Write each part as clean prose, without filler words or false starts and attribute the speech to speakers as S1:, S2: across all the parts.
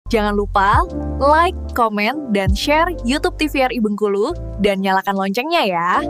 S1: Jangan lupa like, komen, dan share YouTube TVRI Bengkulu dan nyalakan loncengnya ya.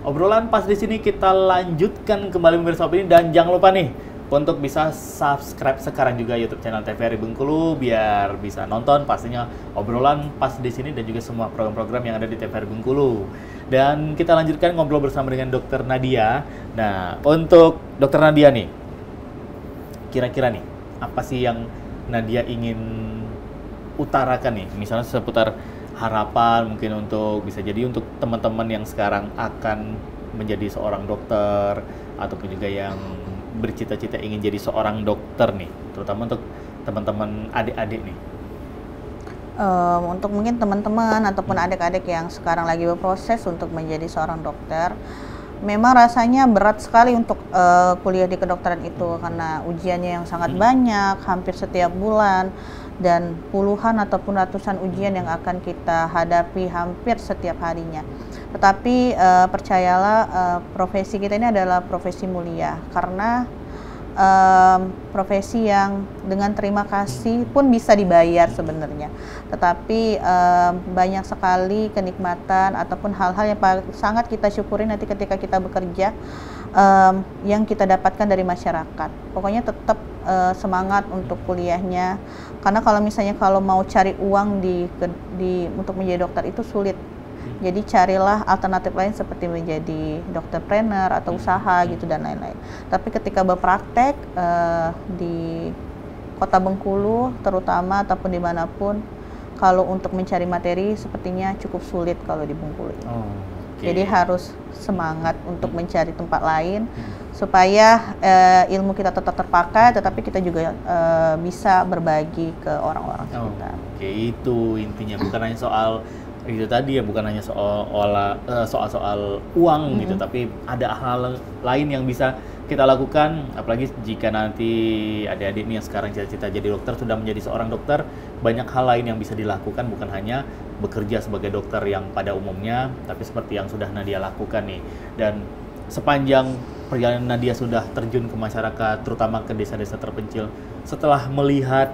S2: Obrolan pas di sini kita lanjutkan kembali pemirsa ini, dan jangan lupa nih untuk bisa subscribe sekarang juga YouTube channel TVRI Bengkulu biar bisa nonton pastinya obrolan pas di sini dan juga semua program-program yang ada di TVRI Bengkulu. Dan kita lanjutkan ngobrol bersama dengan Dokter Nadia. Nah, untuk Dokter Nadia nih, kira-kira nih apa sih yang Nadia ingin utarakan nih, misalnya seputar harapan mungkin untuk bisa jadi untuk teman-teman yang sekarang akan menjadi seorang dokter ataupun juga yang bercita-cita ingin jadi seorang dokter nih, terutama untuk teman-teman adik-adik nih.
S3: Untuk mungkin teman-teman ataupun adik-adik yang sekarang lagi berproses untuk menjadi seorang dokter, memang rasanya berat sekali untuk kuliah di kedokteran itu karena ujiannya yang sangat banyak, hampir setiap bulan, dan puluhan ataupun ratusan ujian yang akan kita hadapi hampir setiap harinya. Tetapi percayalah, profesi kita ini adalah profesi mulia karena profesi yang dengan terima kasih pun bisa dibayar sebenarnya. Tetapi banyak sekali kenikmatan ataupun hal-hal yang sangat kita syukuri nanti ketika kita bekerja yang kita dapatkan dari masyarakat. Pokoknya tetap semangat untuk kuliahnya, karena kalau misalnya mau cari uang untuk menjadi dokter itu sulit. Jadi carilah alternatif lain seperti menjadi dokterpreneur atau usaha gitu dan lain-lain. Tapi ketika berpraktek di Kota Bengkulu terutama ataupun dimanapun, kalau untuk mencari materi sepertinya cukup sulit kalau di Bengkulu. Jadi harus semangat untuk mencari tempat lain supaya ilmu kita tetap terpakai, tetapi kita juga bisa berbagi ke orang-orang sekitar.
S2: Oke, itu intinya, bukan hanya soal itu tadi ya, bukan hanya soal uang gitu, tapi ada hal lain yang bisa kita lakukan, apalagi jika nanti adik-adik nih yang sekarang cita-cita jadi dokter sudah menjadi seorang dokter, banyak hal lain yang bisa dilakukan, bukan hanya bekerja sebagai dokter yang pada umumnya, tapi seperti yang sudah Nadia lakukan nih. Dan sepanjang perjalanan Nadia sudah terjun ke masyarakat, terutama ke desa-desa terpencil, setelah melihat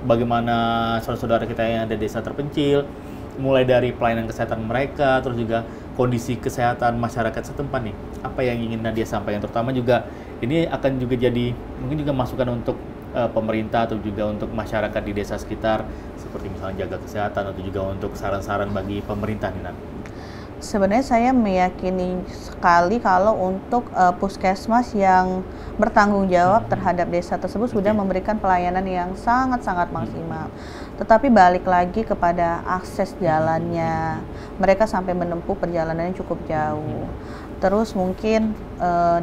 S2: bagaimana saudara-saudara kita yang ada di desa terpencil, mulai dari pelayanan kesehatan mereka, terus juga kondisi kesehatan masyarakat setempat nih, apa yang ingin Nadia sampaikan? Terutama juga ini akan juga jadi mungkin juga masukan untuk pemerintah atau juga untuk masyarakat di desa sekitar, seperti misalnya jaga kesehatan atau juga untuk saran-saran bagi pemerintah nih, Nat.
S3: Sebenarnya saya meyakini sekali kalau untuk puskesmas yang bertanggung jawab terhadap desa tersebut sudah memberikan pelayanan yang sangat-sangat maksimal. Tetapi balik lagi kepada akses jalannya, mereka sampai menempuh perjalanannya cukup jauh. Terus mungkin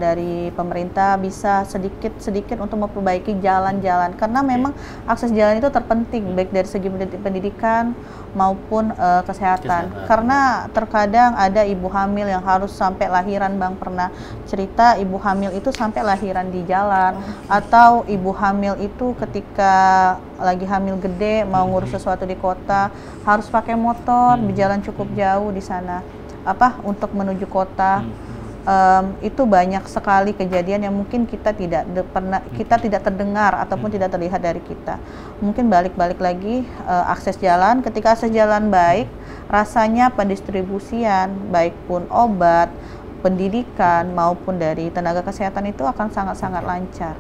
S3: dari pemerintah bisa sedikit-sedikit untuk memperbaiki jalan-jalan, karena memang akses jalan itu terpenting baik dari segi pendidikan maupun kesehatan. Karena terkadang ada ibu hamil yang harus sampai lahiran, Bang pernah cerita ibu hamil itu sampai lahiran di jalan, atau ibu hamil itu ketika lagi hamil gede mau ngurus sesuatu di kota harus pakai motor, berjalan cukup jauh di sana untuk menuju kota. Itu banyak sekali kejadian yang mungkin kita tidak terdengar ataupun tidak terlihat dari kita. Mungkin balik lagi akses jalan. Ketika akses jalan baik, rasanya pendistribusian baik pun obat, pendidikan maupun dari tenaga kesehatan itu akan sangat-sangat lancar.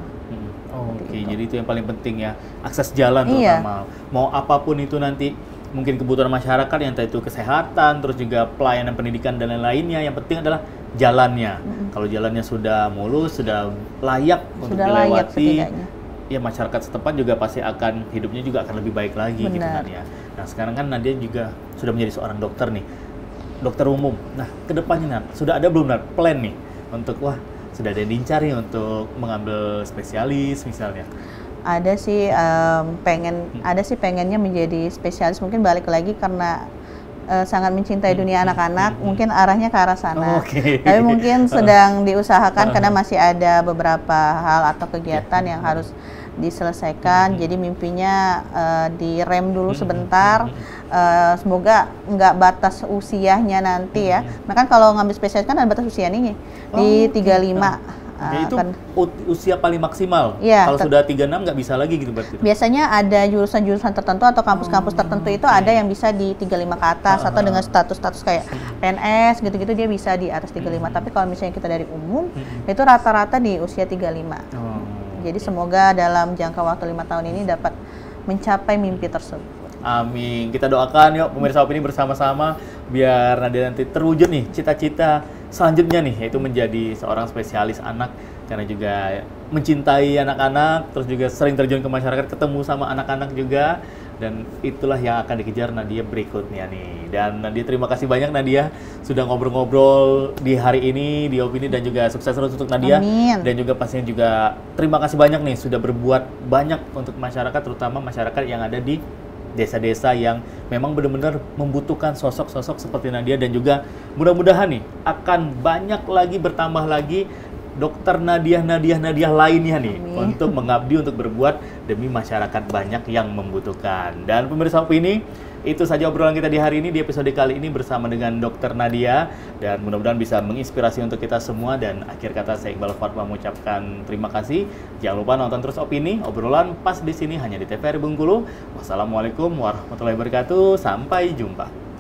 S2: Jadi itu yang paling penting ya, akses jalan terutama. Mau apapun itu nanti mungkin kebutuhan masyarakat yang entah itu kesehatan, terus juga pelayanan pendidikan dan lain-lainnya, yang penting adalah jalannya. Kalau jalannya sudah mulus, sudah layak untuk dilewati, ya masyarakat setempat juga pasti akan hidupnya juga akan lebih baik lagi gitu kan ya. Nah sekarang kan Nadia juga sudah menjadi seorang dokter nih, dokter umum. Nah kedepannya Nat, sudah ada belum Nat plan nih untuk sudah ada yang diincar nih untuk mengambil spesialis misalnya?
S3: Ada sih pengennya menjadi spesialis, mungkin balik lagi karena sangat mencintai dunia anak-anak, mungkin arahnya ke arah sana.
S2: Oke.
S3: Tapi mungkin sedang diusahakan karena masih ada beberapa hal atau kegiatan yang harus diselesaikan. Jadi mimpinya direm dulu sebentar. Semoga nggak batas usianya nanti ya. Nah kan kalau ngambil spesialis kan ada batas usia nih di 35.
S2: Itu usia paling maksimal.
S3: Iya,
S2: Kalau sudah 36 nggak bisa lagi gitu berarti.
S3: Biasanya ada jurusan-jurusan tertentu atau kampus-kampus tertentu itu ada yang bisa di 35 ke atas atau dengan status-status kayak PNS gitu-gitu dia bisa di atas 35. Tapi kalau misalnya kita dari umum itu rata-rata di usia 35. Jadi semoga dalam jangka waktu 5 tahun ini dapat mencapai mimpi tersebut.
S2: Amin. Kita doakan yuk pemirsa Opini bersama-sama biar Nadia nanti terwujud nih cita-cita selanjutnya nih, yaitu menjadi seorang spesialis anak karena juga mencintai anak-anak, terus juga sering terjun ke masyarakat, ketemu sama anak-anak juga, dan itulah yang akan dikejar Nadia berikutnya nih. Dan Nadia, terima kasih banyak Nadia sudah ngobrol-ngobrol di hari ini di Opini, dan juga sukses terus untuk Nadia.
S3: Amin.
S2: Dan juga pastinya juga terima kasih banyak nih sudah berbuat banyak untuk masyarakat, terutama masyarakat yang ada di desa-desa yang memang benar-benar membutuhkan sosok-sosok seperti Nadia, dan juga mudah-mudahan nih akan banyak lagi, bertambah lagi dokter Nadia lainnya nih. Amin. Untuk mengabdi, untuk berbuat demi masyarakat banyak yang membutuhkan. Dan pemirsa Opini, itu saja obrolan kita di hari ini, di episode kali ini bersama dengan Dr. Nadia, dan mudah-mudahan bisa menginspirasi untuk kita semua. Dan akhir kata saya Iqbal Fatma mengucapkan terima kasih. Jangan lupa nonton terus Opini, obrolan pas di sini hanya di TVRI Bengkulu. Wassalamualaikum warahmatullahi wabarakatuh. Sampai jumpa.